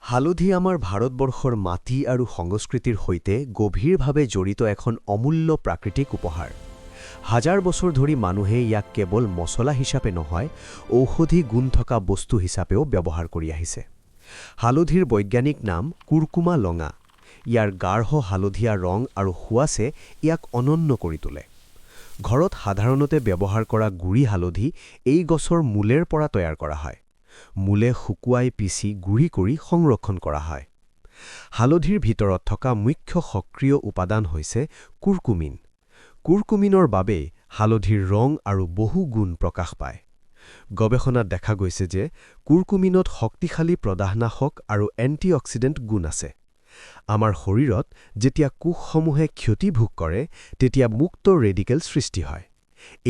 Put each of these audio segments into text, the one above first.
হালধি আমাৰ ভাৰতবৰ্ষৰ মাটি আৰু সংস্কৃতিৰ সৈতে গভীৰভাৱে জড়িত এখন অমূল্য প্ৰাকৃতিক উপহাৰ। হাজাৰ বছৰ ধৰি মানুহে ইয়াক কেৱল মছলা হিচাপে নহয়, ঔষধি গুণ থকা বস্তু হিচাপেও ব্যৱহাৰ কৰি আহিছে। হালধিৰ বৈজ্ঞানিক নাম কুৰকুমা লঙা। ইয়াৰ গাঢ় হালধীয়া ৰং আৰু সুৱাসে ইয়াক অনন্য কৰি তোলে। ঘৰত সাধাৰণতে ব্যৱহাৰ কৰা গুড়ি হালধি এই গছৰ মূলেৰ পৰা তৈয়াৰ কৰা হয়। মূলে শুকুৱাই পিচি গুড়ি কৰি সংৰক্ষণ কৰা হয়। হালধিৰ ভিতৰত থকা মুখ্য সক্ৰিয় উপাদান হৈছে কুৰকুমিন। কুৰকুমিনৰ বাবেই হালধিৰ ৰং আৰু বহু গুণ প্ৰকাশ পায়। গৱেষণাত দেখা গৈছে যে কুৰকুমিনত শক্তিশালী প্ৰদাহনাশক আৰু এণ্টিঅক্সিডেণ্ট গুণ আছে। আমাৰ শৰীৰত যেতিয়া কোষসমূহে ক্ষতি ভোগ কৰে তেতিয়া মুক্ত ৰেডিকেল সৃষ্টি হয়।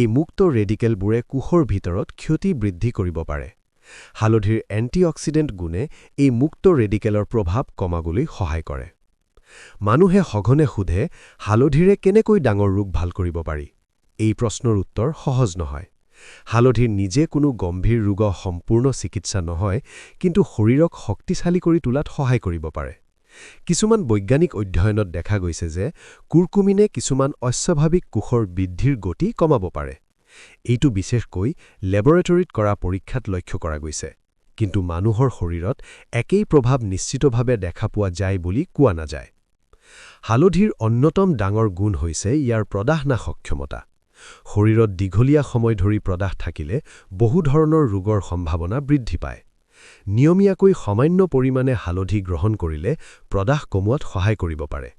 এই মুক্ত ৰেডিকেলবোৰে কোষৰ ভিতৰত ক্ষতি বৃদ্ধি কৰিব পাৰে। হালধিৰ এণ্টিঅক্সিডেণ্ট গুণে এই মুক্ত ৰেডিকেলৰ প্ৰভাৱ কমাবলৈ সহায় কৰে। মানুহে সঘনে সোধে, হালধিৰে কেনেকৈ ডাঙৰ ৰোগ ভাল কৰিব পাৰি? এই প্ৰশ্নৰ উত্তৰ সহজ নহয়। হালধিৰ নিজে কোনো গম্ভীৰ ৰোগৰ সম্পূৰ্ণ চিকিৎসা নহয়, কিন্তু শৰীৰক শক্তিশালী কৰি তোলাত সহায় কৰিব পাৰে। কিছুমান বৈজ্ঞানিক অধ্যয়নত দেখা গৈছে যে কুৰকুমিনে কিছুমান অস্বাভাৱিক কোষৰ বৃদ্ধিৰ গতি কমাব পাৰে। এইটো বিশেষকৈ লেবৰেটৰীত কৰা পৰীক্ষাত লক্ষ্য কৰা গৈছে, কিন্তু মানুহৰ শৰীৰত একেই প্ৰভাৱ নিশ্চিতভাৱে দেখা পোৱা যায় বুলি কোৱা নাযায়। হালধিৰ অন্যতম ডাঙৰ গুণ হৈছে ইয়াৰ প্ৰদাহনাশক ক্ষমতা। শৰীৰত দীঘলীয়া সময় ধৰি প্ৰদাহ থাকিলে বহু ধৰণৰ ৰোগৰ সম্ভাৱনা বৃদ্ধি পায়। নিয়মীয়াকৈ সামান্য পৰিমাণে হালধি গ্ৰহণ কৰিলে প্ৰদাহ কমোৱাত সহায় কৰিব পাৰে।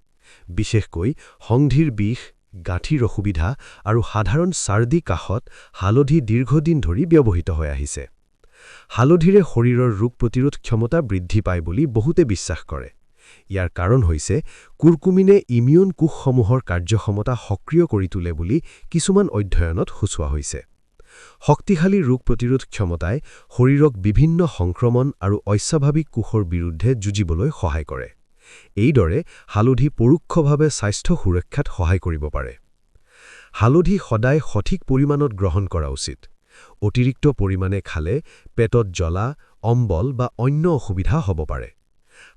বিশেষকৈ সংধিৰ বিষ, গাঁঠিৰ অসুবিধা আৰু সাধাৰণ চাৰ্দি-কাহত হালধি দীৰ্ঘদিন ধৰি ব্যৱহৃত হৈ আহিছে। হালধিৰে শৰীৰৰ ৰোগ প্ৰতিৰোধ ক্ষমতা বৃদ্ধি পায় বুলি বহুতে বিশ্বাস কৰে। ইয়াৰ কাৰণ হৈছে কুৰকুমিনে ইমিউন কোষসমূহৰ কাৰ্যক্ষমতা সক্ৰিয় কৰি তোলে বুলি কিছুমান অধ্যয়নত সূচোৱা হৈছে। শক্তিশালী ৰোগ প্ৰতিৰোধ ক্ষমতাই শৰীৰক বিভিন্ন সংক্ৰমণ আৰু অস্বাভাৱিক কোষৰ বিৰুদ্ধে যুঁজিবলৈ সহায় কৰে। এইদৰে হালধি পৰোক্ষভাৱে স্বাস্থ্য সুৰক্ষাত সহায় কৰিব পাৰে। হালধি সদায় সঠিক পৰিমাণত গ্ৰহণ কৰা উচিত। অতিৰিক্ত পৰিমাণে খালে পেটত জ্বলা, অম্বল বা অন্য অসুবিধা হ'ব পাৰে।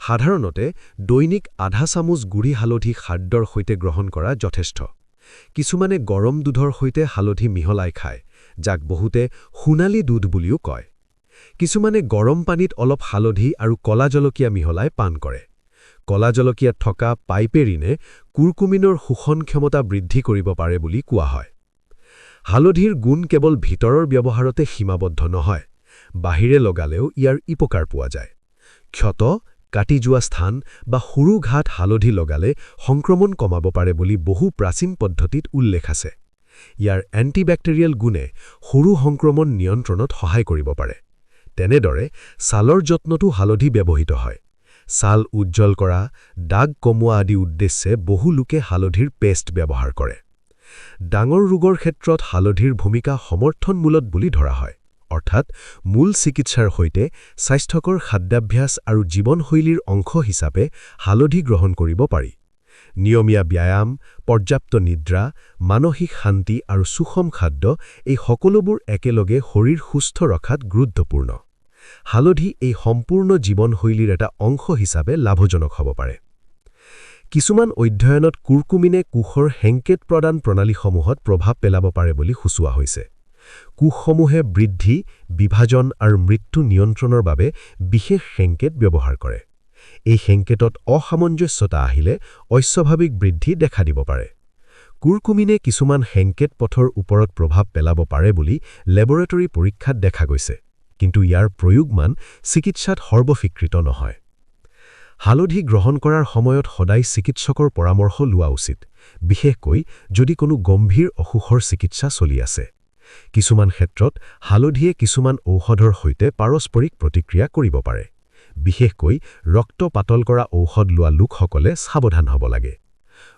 সাধাৰণতে দৈনিক আধা চামুচ গুড়ি হালধি খাদ্যৰ সৈতে গ্ৰহণ কৰা যথেষ্ট। কিছুমানে গৰম দুধৰ সৈতে হালধি মিহলাই খায়, যাক বহুতে সোণালী দুধ বুলিও কয়। কিছুমানে গৰম পানীত অলপ হালধি আৰু ক'লা জলকীয়া মিহলাই পান কৰে। ক'লা জলকীয়াত থকা পাইপেৰিনে কুৰকুমিনৰ শোষণ ক্ষমতা বৃদ্ধি কৰিব পাৰে বুলি কোৱা হয়। হালধিৰ গুণ কেৱল ভিতৰৰ ব্যৱহাৰতে সীমাবদ্ধ নহয়, বাহিৰে লগালেও ইয়াৰ উপকাৰ পোৱা যায়। ক্ষত, কাটি যোৱা স্থান বা সৰু ঘাট হালধি লগালে সংক্ৰমণ কমাব পাৰে বুলি বহু প্ৰাচীন পদ্ধতিত উল্লেখ আছে। ইয়াৰ এণ্টিবেক্টেৰিয়েল গুণে সৰু সংক্ৰমণ নিয়ন্ত্ৰণত সহায় কৰিব পাৰে। তেনেদৰে ছালৰ যত্নতো হালধি ব্যৱহৃত হয়। ছাল উজ্জ্বল কৰা, দাগ কমোৱা আদি উদ্দেশ্যে বহু লোকে হালধিৰ পেষ্ট ব্যৱহাৰ কৰে। ডাঙৰ ৰোগৰ ক্ষেত্ৰত হালধিৰ ভূমিকা সমৰ্থনমূলক বুলি ধৰা হয়, অৰ্থাৎ মূল চিকিৎসাৰ সৈতে স্বাস্থ্যকৰ খাদ্যাভ্যাস আৰু জীৱনশৈলীৰ অংশ হিচাপে হালধি গ্ৰহণ কৰিব পাৰি। নিয়মীয়া ব্যায়াম, পৰ্যাপ্ত নিদ্ৰা, মানসিক শান্তি আৰু সুষম খাদ্য এই সকলোবোৰ একেলগে শৰীৰ সুস্থ ৰখাত গুৰুত্বপূৰ্ণ। হালধি এই সম্পূৰ্ণ জীৱনশৈলীৰ এটা অংশ হিচাপে লাভজনক হ'ব পাৰে। কিছুমান অধ্যয়নত কুৰকুমিনে কোষৰ সংকেত প্ৰদান প্ৰণালীসমূহত প্ৰভাৱ পেলাব পাৰে বুলি সূচোৱা হৈছে। কোষসমূহে বৃদ্ধি, বিভাজন আৰু মৃত্যু নিয়ন্ত্ৰণৰ বাবে বিশেষ সংকেত ব্যৱহাৰ কৰে। এই সংকেতত অসামঞ্জস্যতা আহিলে অস্বাভাৱিক বৃদ্ধি দেখা দিব পাৰে। কুৰকুমিনে কিছুমান সংকেত পথৰ ওপৰত প্ৰভাৱ পেলাব পাৰে বুলি লেবৰেটৰী পৰীক্ষাত দেখা গৈছে, কিন্তু ইয়াৰ প্ৰয়োগমান চিকিৎসাত সৰ্বস্বীকৃত নহয়। হালধি গ্ৰহণ কৰাৰ সময়ত সদায় চিকিৎসকৰ পৰামৰ্শ লোৱা উচিত, বিশেষকৈ যদি কোনো গম্ভীৰ অসুখৰ চিকিৎসা চলি আছে। কিছুমান ক্ষেত্ৰত হালধিয়ে কিছুমান ঔষধৰ সৈতে পাৰস্পৰিক প্ৰতিক্ৰিয়া কৰিব পাৰে। বিশেষকৈ ৰক্ত পাতল কৰা ঔষধ লোৱা লোকসকলে সাৱধান হ'ব লাগে।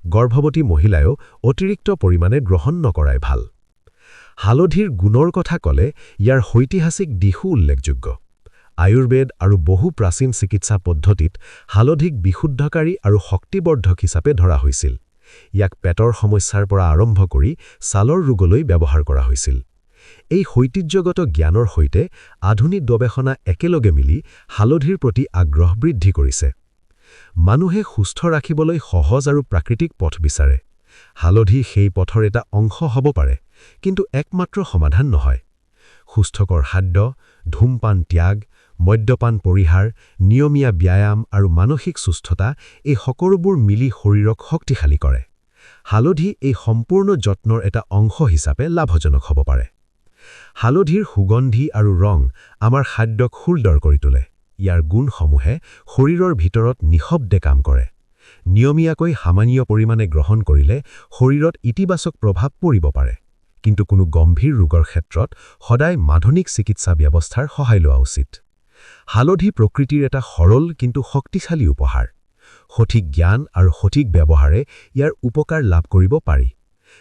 গৰ্ভৱতী মহিলায়ো অতিৰিক্ত পৰিমাণে গ্ৰহণ নকৰাই ভাল। হালধিৰ গুণৰ কথা ক'লে ইয়াৰ ঐতিহাসিক দিশো উল্লেখযোগ্য। আয়ুৰ্বেদ আৰু বহু প্ৰাচীন চিকিৎসা পদ্ধতিত হালধিক বিশুদ্ধকাৰী আৰু শক্তিবৰ্ধক হিচাপে ধৰা হৈছিল। ইয়াক পেটৰ সমস্যাৰ পৰা আৰম্ভ কৰি ছালৰ ৰোগলৈ ব্যৱহাৰ কৰা হৈছিল। এই ঐতিহ্যগত জ্ঞানৰ সৈতে আধুনিক গৱেষণা একেলগে মিলি হালধিৰ প্ৰতি আগ্ৰহ বৃদ্ধি কৰিছে। মানুহে সুস্থ ৰাখিবলৈ সহজ আৰু প্ৰাকৃতিক পথ বিচাৰে। হালধি সেই পথৰ এটা অংশ হ'ব পাৰে, কিন্তু একমাত্ৰ সমাধান নহয়। সুস্থকৰ খাদ্য, ধূমপান ত্যাগ, মদ্যপান পৰিহাৰ, নিয়মীয়া ব্যায়াম আৰু মানসিক সুস্থতা এই সকলোবোৰ মিলি শৰীৰক শক্তিশালী কৰে। হালধি এই সম্পূৰ্ণ যত্নৰ এটা অংশ হিচাপে লাভজনক হ'ব পাৰে। হালধিৰ সুগন্ধি আৰু ৰং আমাৰ খাদ্যক সুন্দৰ কৰি তোলে। ইয়াৰ গুণসমূহে শৰীৰৰ ভিতৰত নিঃশব্দে কাম কৰে। নিয়মীয়াকৈ সামান্য পৰিমাণে গ্ৰহণ কৰিলে শৰীৰত ইতিবাচক প্ৰভাৱ পৰিব পাৰে, কিন্তু কোনো গম্ভীৰ ৰোগৰ ক্ষেত্ৰত সদায় আধুনিক চিকিৎসা ব্যৱস্থাৰ সহায় লোৱা উচিত। হালধি প্ৰকৃতিৰ এটা সৰল কিন্তু শক্তিশালী উপহাৰ। সঠিক জ্ঞান আৰু সঠিক ব্যৱহাৰে ইয়াৰ উপকাৰ লাভ কৰিব পাৰি।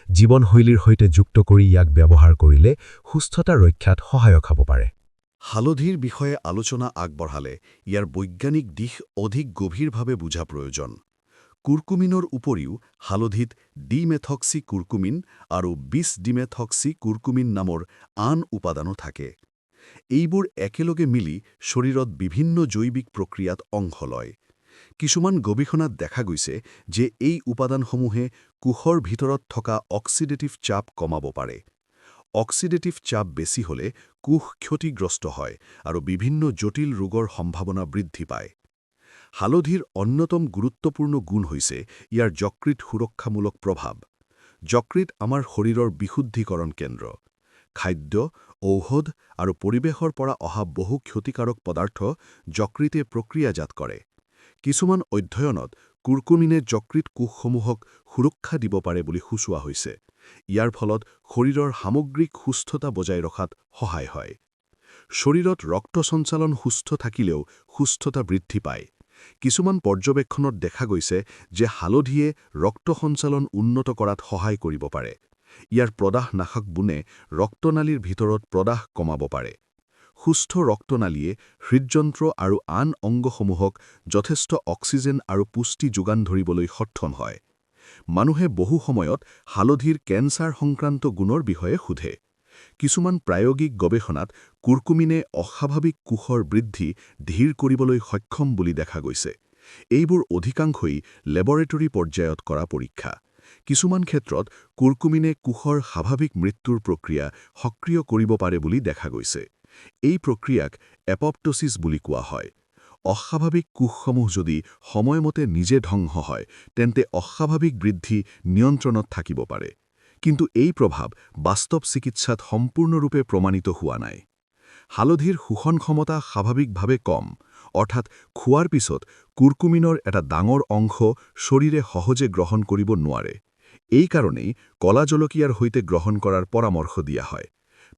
জীৱনশৈলীৰ সৈতে যুক্ত কৰি ইয়াক ব্যৱহাৰ কৰিলে সুস্থতা ৰক্ষাত সহায়ক হ'ব পাৰে। হালধিৰ বিষয়ে আলোচনা আগবঢ়ালে ইয়াৰ বৈজ্ঞানিক দিশ অধিক গভীৰভাৱে বুজা প্ৰয়োজন। কুৰকুমিনৰ উপৰিও হালধিত ডিমেথক্সি কুৰকুমিন আৰু 20-ডিমেথক্সি কুৰকুমিন নামৰ আন উপাদানো থাকে। এইবোৰ একেলগে মিলি শৰীৰত বিভিন্ন জৈৱিক প্ৰক্ৰিয়াত অংশ লয়। কিছুমান গৱেষণাত দেখা গৈছে যে এই উপাদানসমূহে কোষৰ ভিতৰত থকা অক্সিডেটিভ চাপ কমাব পাৰে। অক্সিডেটিভ চাপ বেছি হ'লে কোষ ক্ষতিগ্ৰস্ত হয় আৰু বিভিন্ন জটিল ৰোগৰ সম্ভাৱনা বৃদ্ধি পায়। হালধিৰ অন্যতম গুৰুত্বপূৰ্ণ গুণ হৈছে ইয়াৰ যকৃত সুৰক্ষামূলক প্ৰভাৱ। যকৃত আমাৰ শৰীৰৰ বিশুদ্ধিকৰণ কেন্দ্ৰ। খাদ্য, ঔষধ আৰু পৰিৱেশৰ পৰা অহা বহু ক্ষতিকাৰক পদাৰ্থ যকৃতে প্ৰক্ৰিয়াজাত কৰে। কিছুমান অধ্যয়নত কুৰকুমিনে যকৃত কোষসমূহক সুৰক্ষা দিব পাৰে বুলি সূচোৱা হৈছে। ইয়াৰ ফলত শৰীৰৰ সামগ্ৰিক সুস্থতা বজাই ৰখাত সহায় হয়। শৰীৰত ৰক্ত সঞ্চালন সুস্থ থাকিলেও সুস্থতা বৃদ্ধি পায়। কিছুমান পৰ্যবেক্ষণত দেখা গৈছে যে হালধিয়ে ৰক্ত সঞ্চালন উন্নত কৰাত সহায় কৰিব পাৰে। ইয়াৰ প্ৰদাহনাশক গুণে ৰক্তনালীৰ ভিতৰত প্ৰদাহ কমাব পাৰে। সুস্থ ৰক্তনালীয়ে হৃদযন্ত্ৰ আৰু আন অংগসমূহক যথেষ্ট অক্সিজেন আৰু পুষ্টি যোগান ধৰিবলৈ সক্ষম হয়। মানুহে বহু সময়ত হালধিৰ কেন্সাৰ সংক্ৰান্ত গুণৰ বিষয়ে সোধে। কিছুমান প্ৰায়োগিক গৱেষণাত কুৰকুমিনে অস্বাভাৱিক কোষৰ বৃদ্ধি ধীৰ কৰিবলৈ সক্ষম বুলি দেখা গৈছে। এইবোৰ অধিকাংশই লেবৰেটৰী পৰ্যায়ত কৰা পৰীক্ষা। কিছুমান ক্ষেত্ৰত কুৰকুমিনে কোষৰ স্বাভাৱিক মৃত্যুৰ প্ৰক্ৰিয়া সক্ৰিয় কৰিব পাৰে বুলি দেখা গৈছে। এই প্ৰক্ৰিয়াক এপপ্টোচিছ বুলি কোৱা হয়। অস্বাভাৱিক কোষসমূহ যদি সময়মতে নিজে ধ্বংস হয়, তেন্তে অস্বাভাৱিক বৃদ্ধি নিয়ন্ত্ৰণত থাকিব পাৰে। কিন্তু এই প্ৰভাৱ বাস্তৱ চিকিৎসাত সম্পূৰ্ণৰূপে প্ৰমাণিত হোৱা নাই। হালধিৰ শোষণ ক্ষমতা স্বাভাৱিকভাৱে কম, অৰ্থাৎ খোৱাৰ পিছত কুৰকুমিনৰ এটা ডাঙৰ অংশ শৰীৰে সহজে গ্ৰহণ কৰিব নোৱাৰে। এই কাৰণেই কলা জলকীয়াৰ সৈতে গ্ৰহণ কৰাৰ পৰামৰ্শ দিয়া হয়।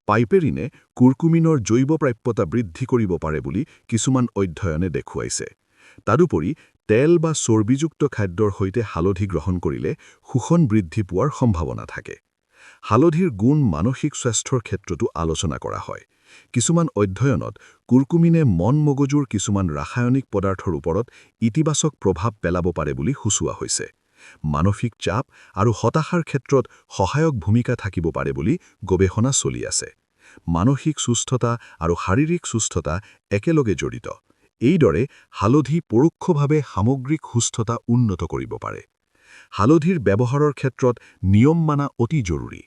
পাইপেৰিনে কুৰকুমিনৰ জৈৱপ্ৰাপ্যতা বৃদ্ধি কৰিব পাৰে বুলি কিছুমান অধ্যয়নে দেখুৱাইছে। তদুপৰি তেল বা চৰ্বিযুক্ত খাদ্যৰ সৈতে হালধি গ্ৰহণ কৰিলে শোষণ বৃদ্ধি পোৱাৰ সম্ভাৱনা থাকে। হালধিৰ গুণ মানসিক স্বাস্থ্যৰ ক্ষেত্ৰতো আলোচনা কৰা হয়। কিছুমান অধ্যয়নত কুৰকুমিনে মন-মগজুৰ কিছুমান ৰাসায়নিক পদাৰ্থৰ ওপৰত ইতিবাচক প্ৰভাৱ পেলাব পাৰে বুলি সূচোৱা হৈছে। মানসিক চাপ আৰু হতাশাৰ ক্ষেত্ৰত সহায়ক ভূমিকা থাকিব পাৰে বুলি গৱেষণা চলি আছে। মানসিক সুস্থতা আৰু শাৰীৰিক সুস্থতা একেলগে জড়িত। এইদৰে হালধি পৰোক্ষভাৱে সামগ্ৰিক সুস্থতা উন্নত কৰিব পাৰে। হালধিৰ ব্যৱহাৰৰ ক্ষেত্ৰত নিয়ম মানা অতি জৰুৰী।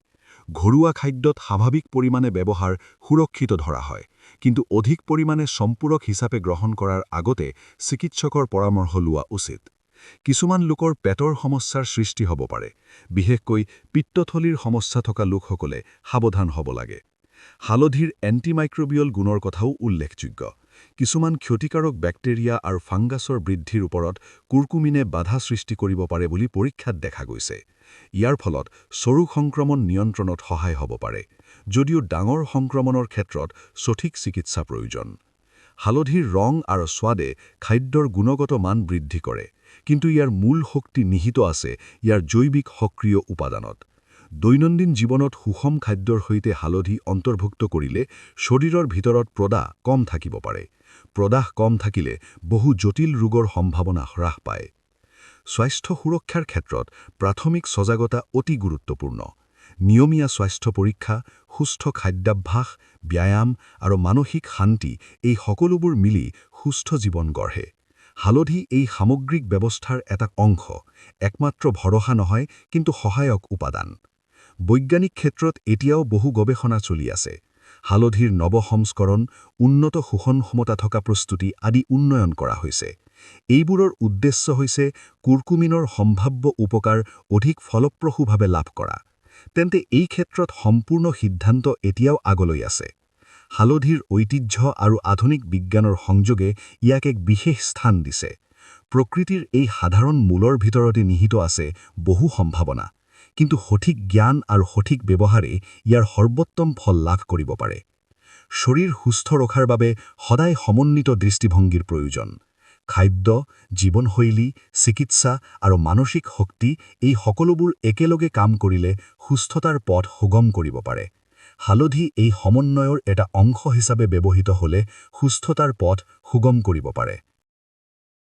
ঘৰুৱা খাদ্যত স্বাভাৱিক পৰিমাণে ব্যৱহাৰ সুৰক্ষিত ধৰা হয়, কিন্তু অধিক পৰিমাণে সম্পূৰক হিচাপে গ্ৰহণ কৰাৰ আগতে চিকিৎসকৰ পৰামৰ্শ লোৱা উচিত। কিছুমান লোকৰ পেটৰ সমস্যাৰ সৃষ্টি হ'ব পাৰে, বিশেষকৈ পিত্তথলীৰ সমস্যা থকা লোকসকলে সাৱধান হ'ব লাগে। হালধিৰ এণ্টিমাইক্ৰবিয়েল গুণৰ কথাও উল্লেখযোগ্য। কিছুমান ক্ষতিকাৰক বেক্টেৰিয়া আৰু ফাংগাছৰ বৃদ্ধিৰ ওপৰত কুৰকুমিনে বাধা সৃষ্টি কৰিব পাৰে বুলি পৰীক্ষাত দেখা গৈছে। ইয়াৰ ফলত চৰু সংক্ৰমণ নিয়ন্ত্ৰণত সহায় হ'ব পাৰে, যদিও ডাঙৰ সংক্ৰমণৰ ক্ষেত্ৰত সঠিক চিকিৎসা প্ৰয়োজন। হালধিৰ ৰং আৰু স্বাদে খাদ্যৰ গুণগত মান বৃদ্ধি কৰে, কিন্তু ইয়াৰ মূল শক্তি নিহিত আছে ইয়াৰ জৈৱিক সক্ৰিয় উপাদানত। দৈনন্দিন জীৱনত সুষম খাদ্যৰ সৈতে হালধি অন্তৰ্ভুক্ত কৰিলে শৰীৰৰ ভিতৰত প্ৰদাহ কম থাকিব পাৰে। প্ৰদাহ কম থাকিলে বহু জটিল ৰোগৰ সম্ভাৱনা হ্ৰাস পায়। স্বাস্থ্য সুৰক্ষাৰ ক্ষেত্ৰত প্ৰাথমিক সজাগতা অতি গুৰুত্বপূৰ্ণ। নিয়মীয়া স্বাস্থ্য পৰীক্ষা, সুস্থ খাদ্যাভ্যাস, ব্যায়াম আৰু মানসিক শান্তি এই সকলোবোৰ মিলি সুস্থ জীৱন গঢ়ে। হালধি এই সামগ্ৰিক ব্যৱস্থাৰ এটা অংশ, একমাত্ৰ ভৰসা নহয় কিন্তু সহায়ক উপাদান। বৈজ্ঞানিক ক্ষেত্ৰত এতিয়াও বহু গৱেষণা চলি আছে। হালধিৰ নৱসংস্কৰণ, উন্নত শোষণ ক্ষমতা থকা প্ৰস্তুতি আদি উন্নয়ন কৰা হৈছে। এইবোৰৰ উদ্দেশ্য হৈছে কুৰকুমিনৰ সম্ভাৱ্য উপকাৰ অধিক ফলপ্ৰসূভাৱে লাভ কৰা। তেন্তে এই ক্ষেত্ৰত সম্পূৰ্ণ সিদ্ধান্ত এতিয়াও আগলৈ আছে। হালধিৰ ঐতিহ্য আৰু আধুনিক বিজ্ঞানৰ সংযোগে ইয়াক এক বিশেষ স্থান দিছে। প্ৰকৃতিৰ এই সাধাৰণ মূলৰ ভিতৰতে নিহিত আছে বহু সম্ভাৱনা, কিন্তু সঠিক জ্ঞান আৰু সঠিক ব্যৱহাৰে ইয়াৰ সৰ্বোত্তম ফল লাভ কৰিব পাৰে। শৰীৰ সুস্থ ৰখাৰ বাবে সদায় সমন্বিত দৃষ্টিভংগীৰ প্ৰয়োজন। খাদ্য, জীৱনশৈলী, চিকিৎসা আৰু মানসিক শক্তি এই সকলোবোৰ একেলগে কাম কৰিলে সুস্থতাৰ পথ সুগম কৰিব পাৰে। হালধি এই সমন্বয়ৰ এটা অংশ হিচাপে ব্যৱহৃত হ'লে সুস্থতাৰ পথ সুগম কৰিব পাৰে।